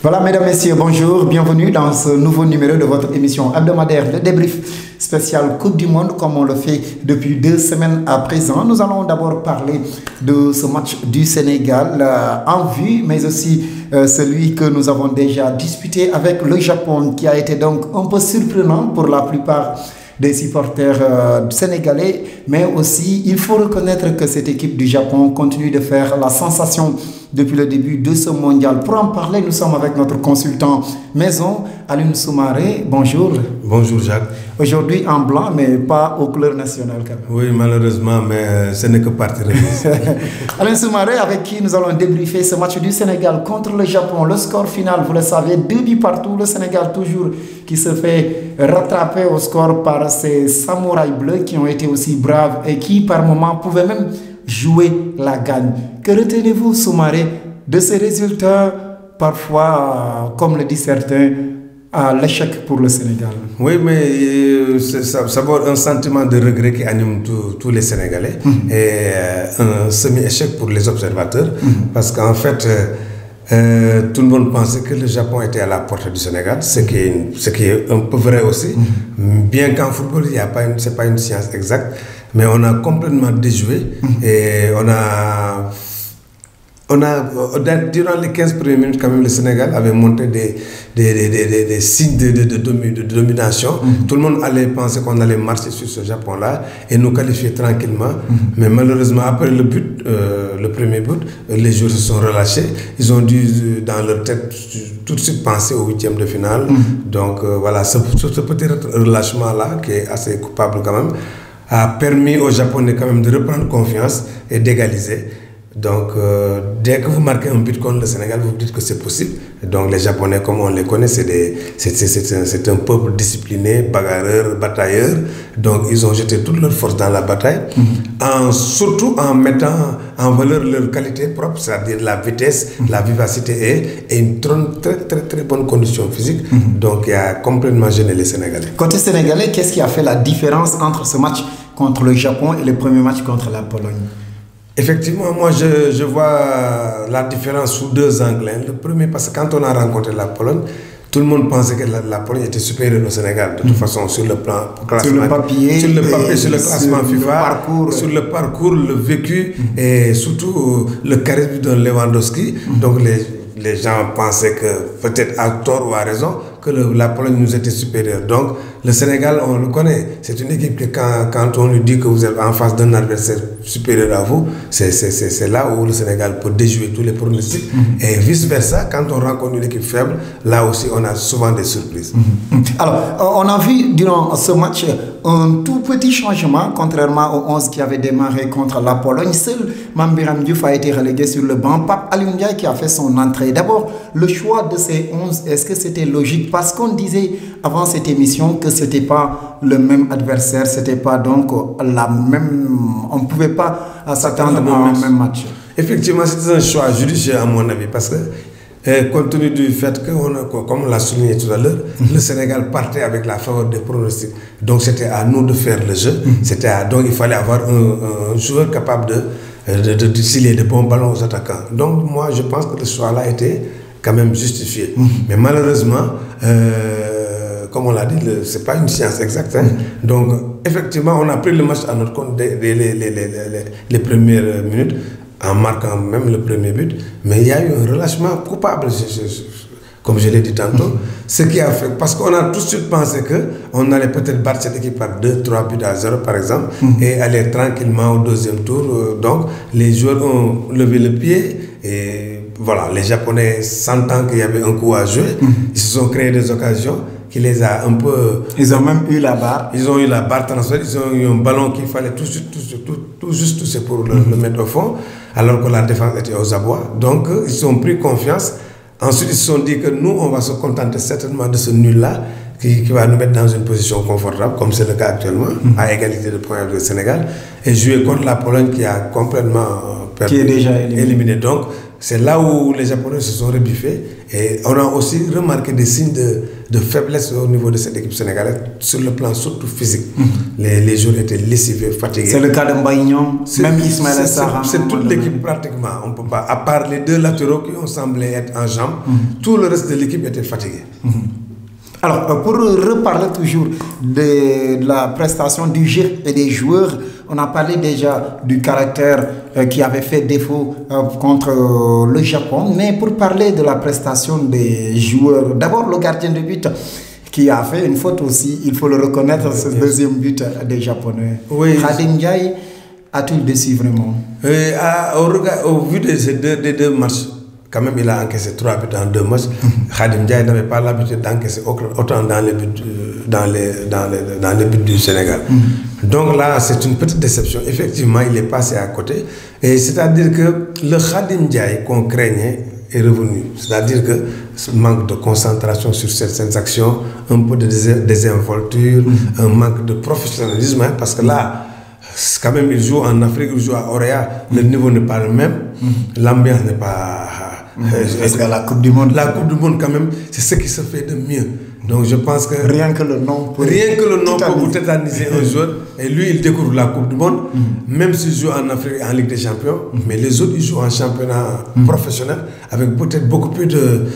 Voilà, mesdames, messieurs, bonjour, bienvenue dans ce nouveau numéro de votre émission hebdomadaire, le débrief spécial Coupe du Monde, comme on le fait depuis 2 semaines à présent. Nous allons d'abord parler de ce match du Sénégal en vue, mais aussi celui que nous avons déjà disputé avec le Japon, qui a été donc un peu surprenant pour la plupart des supporters sénégalais, mais aussi il faut reconnaître que cette équipe du Japon continue de faire la sensation depuis le début de ce mondial. Pour en parler, nous sommes avec notre consultant maison, Alioune Soumaré. Bonjour. Bonjour Jacques. Aujourd'hui en blanc, mais pas aux couleurs nationales quand même. Oui, malheureusement, mais ce n'est que partie remise. Alioune Soumaré, avec qui nous allons débriefer ce match du Sénégal contre le Japon. Le score final, vous le savez, 2 buts partout. Le Sénégal toujours qui se fait rattraper au score par ces samouraïs bleus qui ont été aussi braves et qui par moments pouvaient même jouer la gagne. Que retenez-vous, Soumaré, de ces résultats, parfois, comme le disent certains, à l'échec pour le Sénégal? Oui, mais ça vaut un sentiment de regret qui anime tous les Sénégalais et un semi-échec pour les observateurs parce qu'en fait, tout le monde pensait que le Japon était à la portée du Sénégal, ce qui est un peu vrai aussi, bien qu'en football, ce n'est pas une science exacte, mais on a complètement déjoué et durant les 15 premières minutes, quand même, le Sénégal avait montré des signes de domination. Tout le monde allait penser qu'on allait marcher sur ce Japon-là et nous qualifier tranquillement. Mais malheureusement, après le but, le premier but, les joueurs se sont relâchés. Ils ont dû, dans leur tête, tout de suite penser au 8e de finale. Donc voilà, ce petit relâchement-là, qui est assez coupable quand même, a permis aux Japonais quand même de reprendre confiance et d'égaliser. Donc, dès que vous marquez un but contre le Sénégal, vous dites que c'est possible. Donc, les Japonais, comme on les connaît, c'est un peuple discipliné, bagarreur, batailleur. Donc, ils ont jeté toute leur force dans la bataille, surtout en mettant en valeur leur qualité propre, c'est-à-dire la vitesse, la vivacité et une très bonne condition physique. Donc, il a complètement gêné les Sénégalais. Côté sénégalais, qu'est-ce qui a fait la différence entre ce match contre le Japon et le premier match contre la Pologne? Effectivement, moi je vois la différence sous 2 angles. Le premier, parce que quand on a rencontré la Pologne, tout le monde pensait que la Pologne était supérieure au Sénégal. De toute façon, sur le plan classement, sur le papier, sur le classement FIFA, sur le parcours, le vécu et surtout le charisme de Lewandowski. Donc les gens pensaient que, peut-être à tort ou à raison, que la Pologne nous était supérieure. Donc, le Sénégal, on le connaît. C'est une équipe que quand on lui dit que vous êtes en face d'un adversaire supérieur à vous, c'est là où le Sénégal peut déjouer tous les pronostics. Et vice-versa, quand on rencontre une équipe faible, là aussi, on a souvent des surprises. Alors, on a vu durant ce match un tout petit changement, contrairement au 11 qui avait démarré contre la Pologne. Seul Mambiram Diouf a été relégué sur le banc. Pape Alioune Ndiaye qui a fait son entrée. D'abord, le choix de ces 11, est-ce que c'était logique? Parce qu'on disait avant cette émission que ce n'était pas le même adversaire, c'était pas donc la même... On ne pouvait pas s'attendre à un même match. Effectivement, c'était un choix judicieux à mon avis, parce que compte tenu du fait que, comme on l'a souligné tout à l'heure, le Sénégal partait avec la faveur des pronostics. Donc c'était à nous de faire le jeu. Donc il fallait avoir un joueur capable de déciler de bons ballons aux attaquants. Donc moi je pense que le choix-là était quand même justifié. Mais malheureusement, comme on l'a dit, ce n'est pas une science exacte. Donc effectivement, on a pris le match à notre compte dès les premières minutes, en marquant même le premier but. Mais il y a eu un relâchement coupable, comme je l'ai dit tantôt. Ce qui a fait, parce qu'on a tout de suite pensé qu'on allait peut-être battre cette équipe par 2-3 buts à 0 par exemple, et aller tranquillement au 2e tour. Donc les joueurs ont levé le pied et voilà, les Japonais, sentant qu'il y avait un coup à jouer, ils se sont créés des occasions qui les a un peu... Ils ont même eu la barre. Ils ont eu la barre transférée, ils ont eu un ballon qu'il fallait tout juste toucher pour le mettre au fond, alors que la défense était aux abois. Donc, ils ont pris confiance. Ensuite, ils se sont dit que nous, on va se contenter certainement de ce nul-là, qui va nous mettre dans une position confortable, comme c'est le cas actuellement, à égalité de points avec le Sénégal, et jouer contre la Pologne qui a complètement qui est déjà éliminé. Donc, c'est là où les Japonais se sont rebuffés. Et on a aussi remarqué des signes de faiblesse au niveau de cette équipe sénégalaise, sur le plan surtout physique. Les joueurs étaient lessivés, fatigués. C'est le cas de Mbaïnion, même Ismaël Sarr. C'est toute l'équipe pratiquement. On peut pas, à part les 2 latéraux qui ont semblé être en jambes, tout le reste de l'équipe était fatigué. Alors, pour reparler toujours de la prestation du jeu et des joueurs, on a parlé déjà du caractère qui avait fait défaut contre le Japon, mais pour parler de la prestation des joueurs, d'abord le gardien de but qui a fait une faute aussi, il faut le reconnaître, ce deuxième but des Japonais. Oui. Khadim Ndiaye a-t-il déçu vraiment? Au vu des deux matchs, quand même, il a encaissé 3 buts en 2 matchs. Khadim Ndiaye n'avait pas l'habitude d'encaisser autant dans les buts, dans les buts du Sénégal. Donc là, c'est une petite déception. Effectivement, il est passé à côté. Et c'est-à-dire que le Khadim Ndiaye qu'on craignait est revenu. C'est-à-dire que ce manque de concentration sur certaines actions, un peu de désinvolture, un manque de professionnalisme, hein, parce que là, quand même, il joue en Afrique, il joue à Orea, le niveau n'est pas le même, l'ambiance n'est pas... Parce que la Coupe du Monde... La Coupe du Monde, quand même, c'est ce qui se fait de mieux. Donc je pense que... Rien que le nom peut vous tétaniser un joueur. Et lui, il découvre la Coupe du Monde, même s'il joue en Afrique, en Ligue des Champions. Mais les autres, ils jouent en championnat professionnel, avec peut-être beaucoup plus de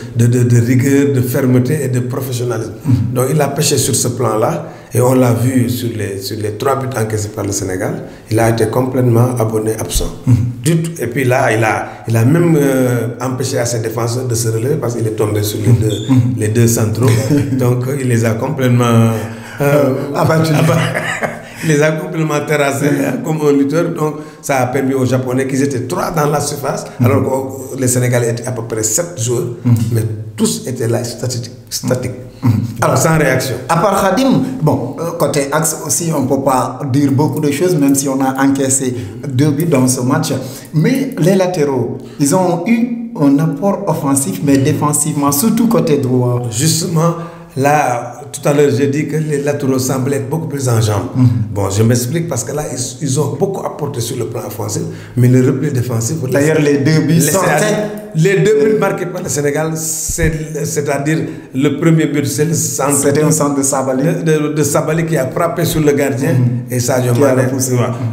rigueur, de fermeté et de professionnalisme. Donc il a pêché sur ce plan-là. Et on l'a vu sur les 3 buts encaissés par le Sénégal. Il a été complètement absent. Et puis là, il a même empêché à ses défenseurs de se relever parce qu'il est tombé sur les deux centraux. Donc il les a complètement abattus. Il les a complètement terrassés comme un lutteur. Donc ça a permis aux Japonais qu'ils étaient 3 dans la surface, alors que les Sénégalais étaient à peu près 7 joueurs, mais tous étaient là statiques. Alors, sans réaction. À part Khadim, bon, côté axe aussi, on ne peut pas dire beaucoup de choses, même si on a encaissé 2 buts dans ce match. Mais les latéraux, ils ont eu un apport offensif, mais défensivement, surtout côté droit. Justement, là, tout à l'heure, j'ai dit que les latéraux semblaient être beaucoup plus en jambes. Bon, je m'explique parce que là, ils ont beaucoup apporté sur le plan offensif, mais le repli défensif... D'ailleurs, les 2 buts sortaient... Les 2 buts marqués par le Sénégal, c'est-à-dire le premier but, c'est le centre. C'était un centre de Sabali. De Sabali qui a frappé sur le gardien et Sadio Mané.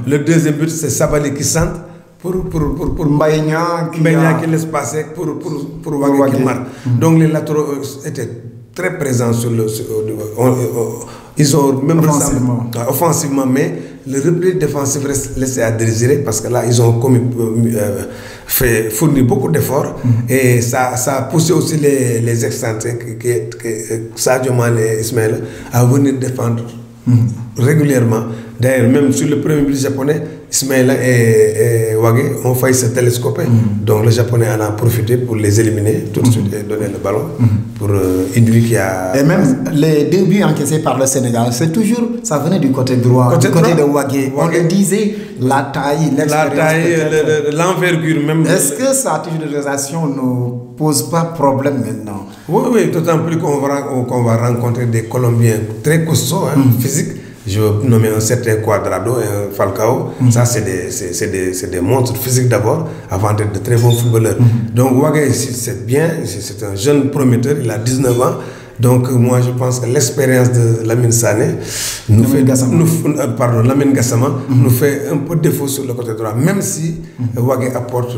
Le deuxième but, c'est Sabali qui centre pour Mbaïnia qui laisse passer pour Wagué qui marque. Donc les latéraux étaient très présents sur le... ils ont même offensivement, mais le repli défensif reste laissé à désirer parce que là, ils ont fourni beaucoup d'efforts et ça a poussé aussi les excentriques, Sadio Mané et Ismaël, à venir défendre régulièrement. D'ailleurs, même sur le premier but japonais, Ismaël et Wagué ont failli se télescoper. Donc le Japonais en a profité pour les éliminer tout de suite et donner le ballon pour Idui qui a... Et même les 2 buts encaissés par le Sénégal, c'est toujours, ça venait du côté droit, du côté de Wagué. On le disait, la taille, l'expérience, l'envergure même. Est-ce que sa titularisation ne pose pas problème maintenant? Oui, d'autant plus qu'on va rencontrer des Colombiens très costauds, physiques. Je veux nommer un certain Cuadrado et un Falcao. Ça, c'est des monstres physiques d'abord, avant d'être de très bons footballeurs. Donc, Wagué, c'est bien, c'est un jeune prometteur, il a 19 ans. Donc, moi, je pense que l'expérience de Lamine Sané Lamine Gassama nous fait un peu défaut sur le côté droit, même si Wagué apporte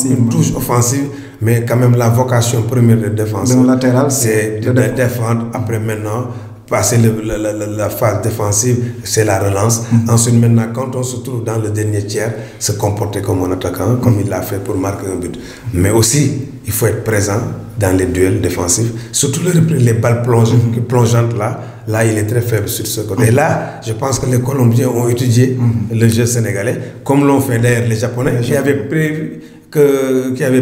une touche offensive, mais quand même la vocation première de défenseur, c'est de défendre après maintenant. Passer la phase défensive, c'est la relance. Ensuite, maintenant, quand on se trouve dans le dernier tiers, se comporter comme un attaquant, comme il l'a fait pour marquer un but. Mais aussi, il faut être présent dans les duels défensifs. Surtout les balles plongeantes là, il est très faible sur ce côté. Et là, je pense que les Colombiens ont étudié le jeu sénégalais, comme l'ont fait d'ailleurs les Japonais, qui avaient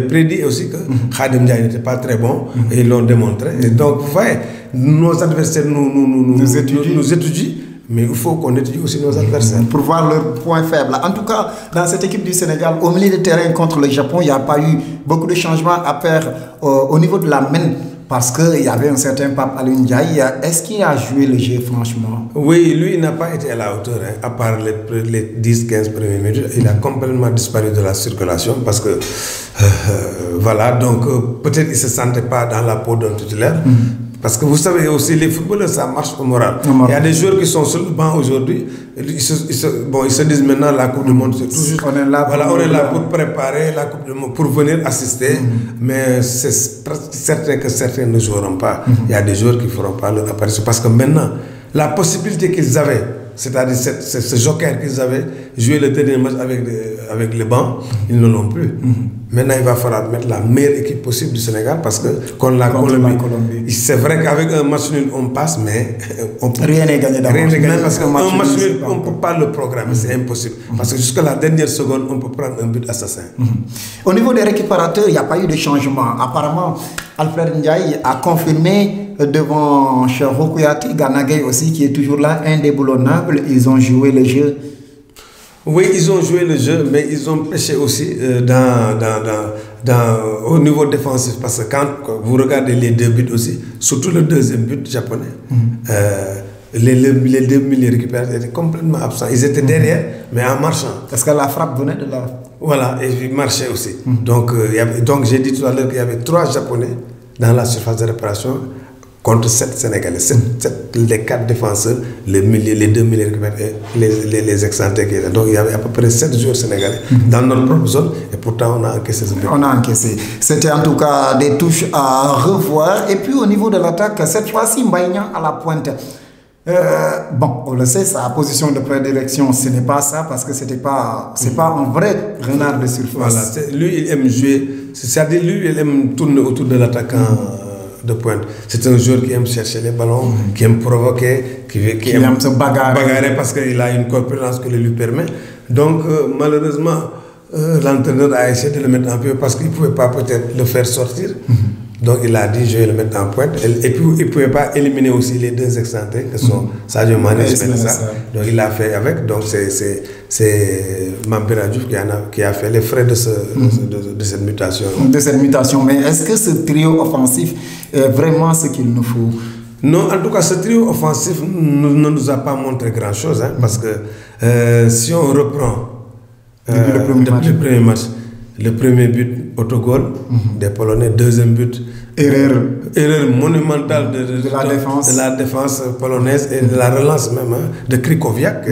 prédit aussi que Khadim Ndiaye n'était pas très bon, et ils l'ont démontré. Et donc, vous voyez, nos adversaires nous étudient, mais il faut qu'on étudie aussi nos adversaires. Pour voir leurs points faibles. En tout cas, dans cette équipe du Sénégal, au milieu de terrain contre le Japon, il n'y a pas eu beaucoup de changements à faire au niveau de la main. Parce qu'il y avait un certain Pape Alioune Ndiaye. Est-ce qu'il a joué le jeu, franchement? Oui, lui, il n'a pas été à la hauteur. Hein. À part les 10-15 premières minutes, il a complètement disparu de la circulation parce que, voilà, donc peut-être qu'il ne se sentait pas dans la peau d'un titulaire. Parce que vous savez aussi, les footballeurs, ça marche au moral. Il y a des joueurs qui sont sur le banc aujourd'hui. Ils se disent maintenant la Coupe du Monde, c'est tout juste. On est là pour préparer la Coupe du Monde, pour venir assister. Mais c'est certain que certains ne joueront pas. Il y a des joueurs qui ne feront pas leur apparition. Parce que maintenant, la possibilité qu'ils avaient, c'est-à-dire ce joker qu'ils avaient, jouer le dernier match avec le banc, ils ne l'ont plus. Maintenant, il va falloir mettre la meilleure équipe possible du Sénégal parce que contre la Colombie, c'est vrai qu'avec un match nul, on passe, mais rien n'est gagné d'avance. Rien n'est gagné parce qu'un match nul, on ne peut pas le programmer, c'est impossible. Parce que jusqu'à la dernière seconde, on peut prendre un but assassin. Au niveau des récupérateurs, il n'y a pas eu de changement. Apparemment, Alfred Ndiaye a confirmé devant Cheikhou Kouyaté, Gana Gueye aussi, qui est toujours là, indéboulonnable. Ils ont joué le jeu. Oui, ils ont joué le jeu, mais ils ont pêché aussi au niveau défensif. Parce que quand vous regardez les deux buts aussi, surtout le deuxième but japonais, les deux milieux récupérateurs étaient complètement absents. Ils étaient derrière, mais en marchant. Parce que la frappe venait de là. Voilà, et ils marchaient aussi. Donc j'ai dit tout à l'heure qu'il y avait 3 Japonais dans la surface de réparation contre 7 Sénégalais. Les 4 défenseurs, les 2 milieux récupérateurs, les excentrés. Donc il y avait à peu près 7 joueurs sénégalais dans notre propre zone et pourtant on a encaissé ce but. On a encaissé. C'était en tout cas des touches à revoir. Et puis au niveau de l'attaque, cette fois-ci, Mbaye à la pointe. Bon, on le sait, sa position de prédilection, ce n'est pas ça parce que c'est pas un vrai renard de surface. Voilà, lui, il aime jouer, c'est-à-dire lui, il aime tourner autour de l'attaquant de pointe. C'est un joueur qui aime chercher les ballons, qui aime provoquer, qui aime se bagarrer parce qu'il a une corpulence qui le lui permet. Donc, malheureusement, l'entraîneur a essayé de le mettre en pied parce qu'il ne pouvait pas peut-être le faire sortir. Donc il a dit je vais le mettre en pointe. Et puis il ne pouvait pas éliminer aussi les 2 excentrés que sont Sadio Mané et Benassa. Donc il l'a fait avec. Donc c'est Mampera Diouf qui a fait les frais de cette mutation. De cette mutation. Mais est-ce que ce trio offensif est vraiment ce qu'il nous faut? Non, en tout cas ce trio offensif ne nous a pas montré grand-chose. Hein, parce que si on reprend depuis le premier match, le premier but, autogol des Polonais. Deuxième but, erreur monumentale de la défense polonaise et de la relance même de Krychowiak,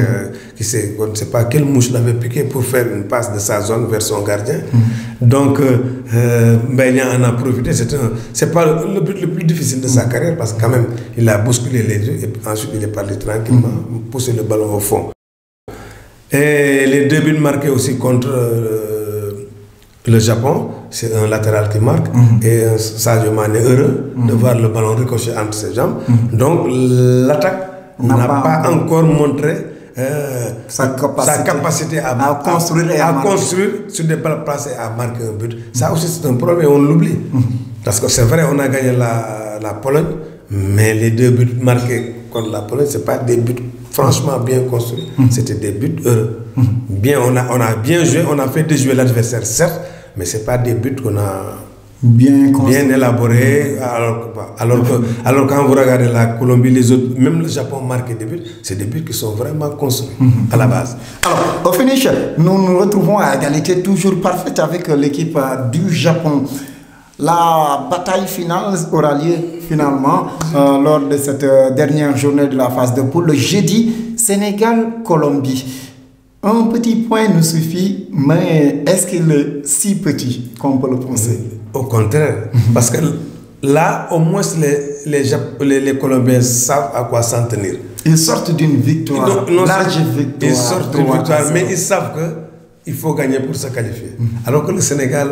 qui on ne sait pas quelle mouche l'avait piqué pour faire une passe de sa zone vers son gardien. Donc, Mbaye en a profité. C'est pas le but le plus difficile de sa carrière parce que quand même, il a bousculé les deux et ensuite il est parti tranquillement, pousser le ballon au fond. Et les 2 buts marqués aussi contre le Japon, c'est un latéral qui marque et Sadio Mané heureux de voir le ballon ricocher entre ses jambes. Donc l'attaque n'a pas encore montré sa capacité à construire sur des balles placées et à marquer un but. Ça aussi c'est un problème et on l'oublie. Parce que c'est vrai, on a gagné la Pologne, mais les 2 buts marqués contre la Pologne, ce n'est pas des buts franchement bien construits, c'était des buts heureux. Bien, on a bien joué, on a fait déjouer l'adversaire, certes, mais ce n'est pas des buts qu'on a bien élaborés. Alors quand vous regardez la Colombie, les autres, même le Japon marqué des buts, c'est des buts qui sont vraiment construits à la base. Alors, au finish, nous nous retrouvons à égalité toujours parfaite avec l'équipe du Japon. La bataille finale aura lieu finalement lors de cette dernière journée de la phase de poule, le jeudi, Sénégal-Colombie. Un petit point nous suffit, mais est-ce qu'il est si petit qu'on peut le penser? Au contraire, parce que là, au moins, les Colombiens savent à quoi s'en tenir. Ils sortent d'une victoire, large victoire. Ils sortent d'une victoire, mais ils savent qu'il faut gagner pour se qualifier. Alors que le Sénégal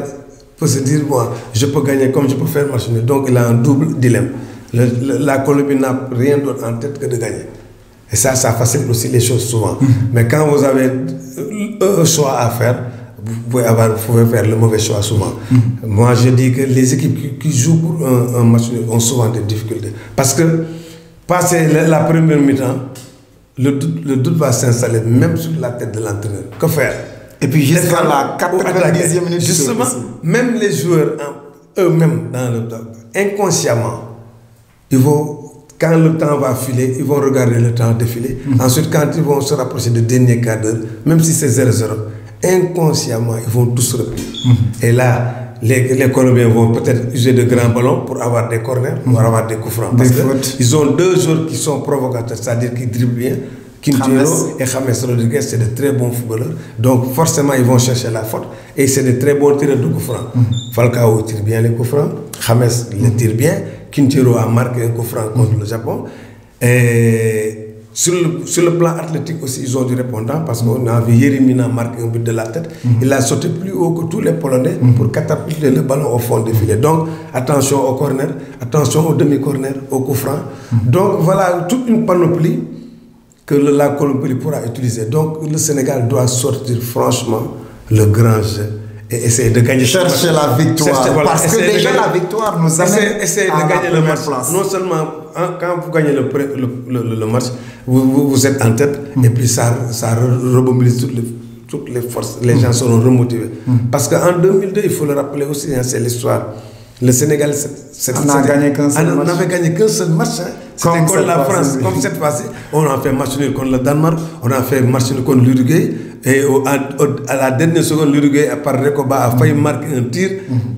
peut se dire, bon, je peux gagner comme je peux faire match nul. Donc il a un double dilemme. La Colombie n'a rien d'autre en tête que de gagner. Et ça facilite aussi les choses souvent. Mais quand vous avez un choix à faire, vous pouvez faire le mauvais choix souvent. Moi, je dis que les équipes qui jouent pour un match nul ont souvent des difficultés. Parce que, passer la première mi-temps, le doute va s'installer même sur la tête de l'entraîneur. Que faire? Et puis jusqu'à la 90e minute. Justement, même les joueurs eux-mêmes, inconsciemment, ils vont, quand le temps va filer, ils vont regarder le temps défiler. Ensuite, quand ils vont se rapprocher du dernier quart d'heure, même si c'est 0-0, inconsciemment, ils vont tous replier. Et là, les Colombiens vont peut-être user de grands ballons pour avoir des corners, pour avoir des coups francs. Parce qu'ils ont deux joueurs qui sont provocateurs, c'est-à-dire qui dribblent bien. Quintero et James Rodriguez, c'est de très bons footballeurs. Donc forcément, ils vont chercher la faute. Et c'est de très bons tireurs de coups francs. Falcao tire bien les coups francs. James les tire bien. Quintero a marqué un coup franc contre le Japon. Et sur le plan athlétique aussi, ils ont du répondant parce qu'on a vu Yerimina marquer un but de la tête. Il a sauté plus haut que tous les Polonais pour catapulter le ballon au fond des filets. Donc, attention au corner, attention au demi-corner, au coup franc. Donc, voilà toute une panoplie que la Colombie pourra utiliser. Donc, le Sénégal doit sortir franchement le grand jeu et essayer de gagner. Chercher la victoire. Parce que déjà la victoire nous amène essayer de gagner le match. Non seulement quand vous gagnez le match, vous êtes en tête et puis ça remobilise toutes les forces. Les gens seront remotivés. Parce qu'en 2002, il faut le rappeler aussi, c'est l'histoire. Le Sénégal, n'avait gagné qu'un seul match. C'était contre la France. Comme cette fois-ci, on a fait match nul contre le Danemark, on a fait match nul contre l'Uruguay. Et à la dernière seconde, l'Uruguay, par Recoba, a failli marquer un tir.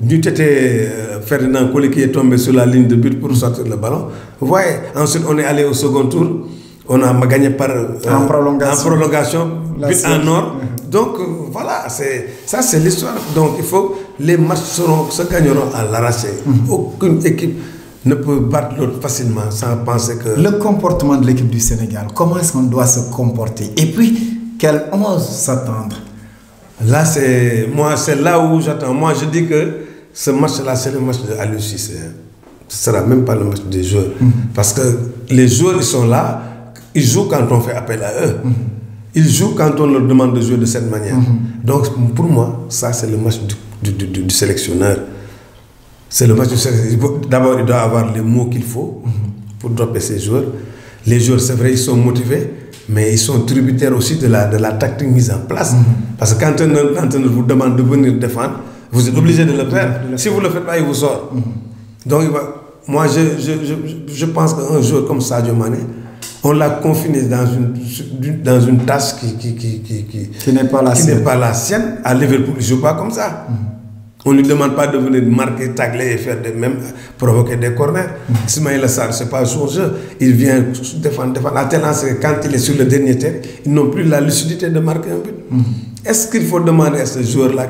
Du tété Ferdinand Coly qui est tombé sur la ligne de but pour sortir le ballon. Vous voyez, ensuite on est allé au second tour. On a gagné en prolongation, but en or. Donc voilà, ça c'est l'histoire. Donc il faut, les matchs se gagneront à l'arraché. Aucune équipe ne peut battre l'autre facilement sans penser que... Le comportement de l'équipe du Sénégal, comment est-ce qu'on doit se comporter? Et puis, quel 11 s'attendre? Là, c'est là où j'attends. Moi, je dis que ce match-là, c'est le match de Aliou Cissé. Ce ne sera même pas le match des joueurs. Parce que les joueurs, ils sont là, ils jouent quand on fait appel à eux. Ils jouent quand on leur demande de jouer de cette manière. Donc, pour moi, ça, c'est le match du sélectionneur. C'est le match du sélectionneur. D'abord, il doit avoir les mots qu'il faut pour dropper ses joueurs. Les joueurs, c'est vrai, ils sont motivés, mais ils sont tributaires aussi de la tactique mise en place. Parce que quand un entraîneur vous demande de venir défendre, vous êtes obligé de le faire. Si vous ne le faites pas, il vous sort. Donc, moi, je pense qu'un joueur comme Sadio Mané, on l'a confiné dans une tâche qui n'est pas la sienne. À Liverpool, il ne joue pas comme ça. On ne lui demande pas de venir marquer, tacler et faire même provoquer des corners. Ismaïla Sarr, ce n'est pas son jeu. Il vient défendre. La tendance, c'est que quand il est sur le dernier terrain, ils n'ont plus la lucidité de marquer un but. Est-ce qu'il faut demander à ces joueurs-là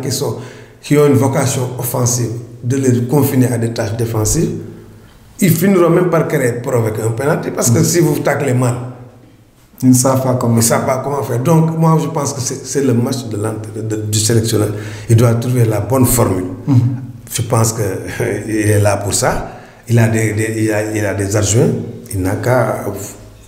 qui ont une vocation offensive de les confiner à des tâches défensives? Ils finiront même par provoquer un penalty parce que si vous taclez mal, ils ne savent pas comment faire. Donc, moi, je pense que c'est le match du sélectionneur. Il doit trouver la bonne formule. Je pense qu'il est là pour ça. Il a des adjoints. Il n'a qu'à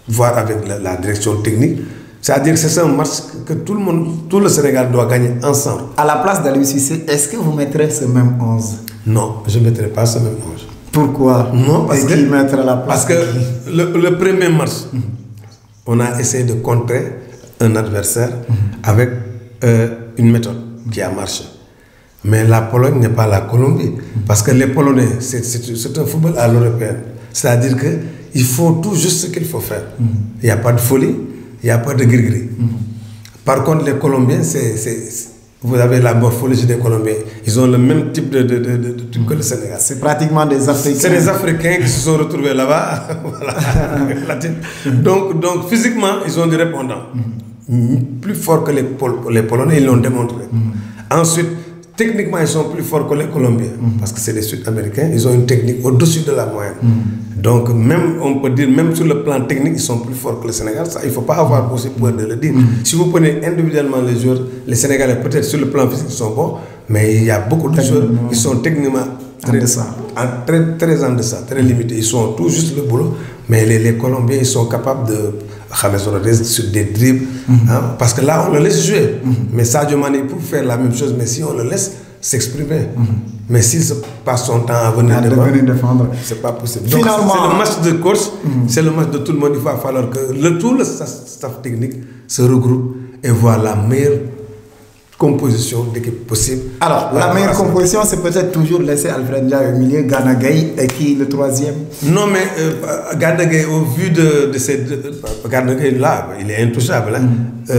voir avec la direction technique. C'est-à-dire que c'est un match que tout le Sénégal doit gagner ensemble. À la place d'Aliou Cissé, est-ce que vous mettrez ce même 11? Non, je ne mettrai pas ce même 11. Pourquoi? Non, parce que le premier match, on a essayé de contrer un adversaire avec une méthode qui a marché. Mais la Pologne n'est pas la Colombie. Parce que les Polonais, c'est un football à l'européenne. C'est-à-dire qu'il faut tout juste ce qu'il faut faire. Il n'y a pas de folie, il n'y a pas de gris-gris. Par contre, les Colombiens, vous avez la morphologie des Colombiens. Ils ont le même type de que le Sénégal. C'est pratiquement des Africains. C'est des Africains qui se sont retrouvés là-bas. Donc, physiquement, ils ont des répondants. Plus forts que les Polonais, ils l'ont démontré. Ensuite, techniquement, ils sont plus forts que les Colombiens. Parce que c'est des Sud-Américains. Ils ont une technique au-dessus de la moyenne. Donc, on peut dire, même sur le plan technique, ils sont plus forts que le Sénégal. Ça, il ne faut pas avoir aussi peur de le dire. Si vous prenez individuellement les joueurs, les Sénégalais, peut-être sur le plan physique, ils sont bons, mais il y a beaucoup de joueurs qui sont techniquement très en deçà, très limités. Ils sont tout juste le boulot, mais les Colombiens, ils sont capables de sur des dribbles. Parce que là, on le laisse jouer. Mais Sadio Mané peut faire la même chose, mais si on le laisse s'exprimer. Mais s'il se passe son temps à venir défendre, c'est pas possible. Donc, c'est le match de course, c'est le match de tout le monde. Il va falloir que tout le staff technique se regroupe et voit la meilleure composition d'équipe possible. Alors, la meilleure composition, c'est peut-être toujours laisser Alfred Ndiaye au milieu, Gana Gueye, et qui le troisième? Non, mais Gana Gueye, au vu de ces deux... Gana Gueye, là, il est intouchable. Hein.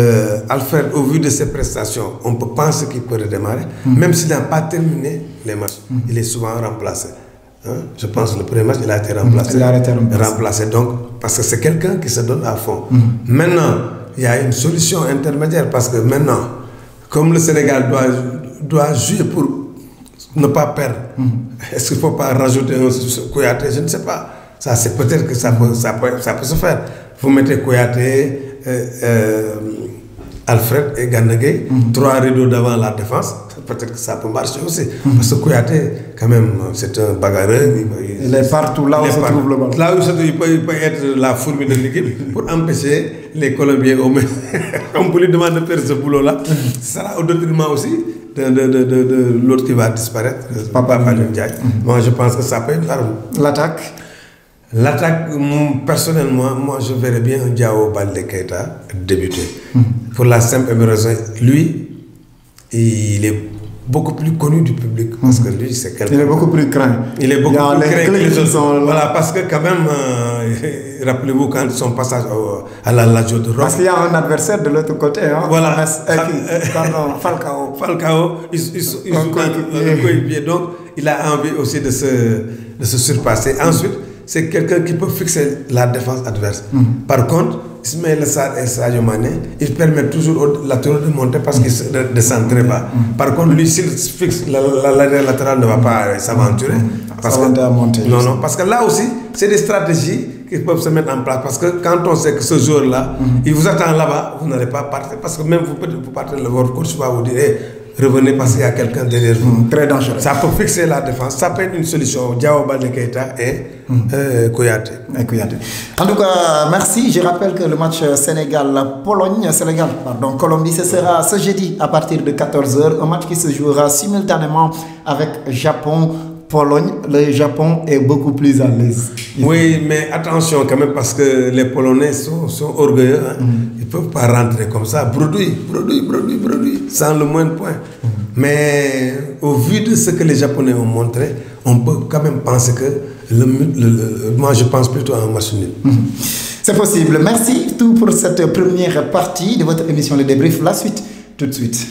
Alfred, au vu de ses prestations, on peut penser qu'il peut redémarrer, même s'il n'a pas terminé les matchs. Il est souvent remplacé. Hein? Je pense que le premier match, il a été remplacé. Il a été remplacé. Donc, parce que c'est quelqu'un qui se donne à fond. Maintenant, il y a une solution intermédiaire, parce que maintenant, comme le Sénégal doit jouer pour ne pas perdre, est-ce qu'il ne faut pas rajouter un Kouyaté? Je ne sais pas. Ça, c'est peut-être que ça peut se faire. Vous mettez Kouyaté, Alfred et Gana Gueye, 3 rideaux devant la défense, peut-être que ça peut marcher aussi. Parce que Kouyaté, quand même, c'est un bagarreur. Il est partout, là où se trouve le ballon. Là où il peut être la fourmi de l'équipe pour empêcher les Colombiens au moins. On peut lui demander de faire ce boulot-là. Ça sera au détriment aussi de l'autre qui va disparaître, Papa Ndiaye. Moi, je pense que ça peut être arme. L'attaque? L'attaque, personnellement, moi je verrais bien un Diao Baldé Keita débuter. Pour la simple raison, lui, il est beaucoup plus connu du public. Parce que lui, c'est quelqu'un. Il est beaucoup plus craint. Il est beaucoup plus craint que les autres. Voilà, parce que quand même, rappelez-vous quand son passage à la Lazio de Rome. Parce qu'il y a un adversaire de l'autre côté. Hein? Voilà. Falcao. Falcao, il joue dans le coéquipier. Donc, il a envie aussi de se surpasser. Ensuite, c'est quelqu'un qui peut fixer la défense adverse. Par contre, Ismaël Sarr et Sadio Mané, ils permettent toujours aux latéraux de monter parce qu'ils descendent très bas. Par contre, lui, s'il fixe, l'arrière latéral ne va pas s'aventurer. Non, parce que là aussi, c'est des stratégies qui peuvent se mettre en place. Parce que quand on sait que ce jour-là, il vous attend là-bas, vous n'allez pas partir. Parce que même vous partez, votre coach va vous dire, hey, revenez parce qu'il y a quelqu'un derrière vous. Très dangereux. Ça peut fixer la défense. Ça peut être une solution. Diao Baldé Keita et Kouyaté. En tout cas, merci. Je rappelle que le match Colombie, ce sera ce jeudi à partir de 14h. Un match qui se jouera simultanément avec Japon-Pologne. Le Japon est beaucoup plus à l'aise. Oui, mais attention quand même parce que les Polonais sont orgueilleux. Hein. Ils ne peuvent pas rentrer comme ça. Bredouille, sans le moindre point. Mais au vu de ce que les Japonais ont montré, on peut quand même penser que moi je pense plutôt à un match nul. C'est possible. Merci tout pour cette première partie de votre émission Le Débrief. La suite tout de suite.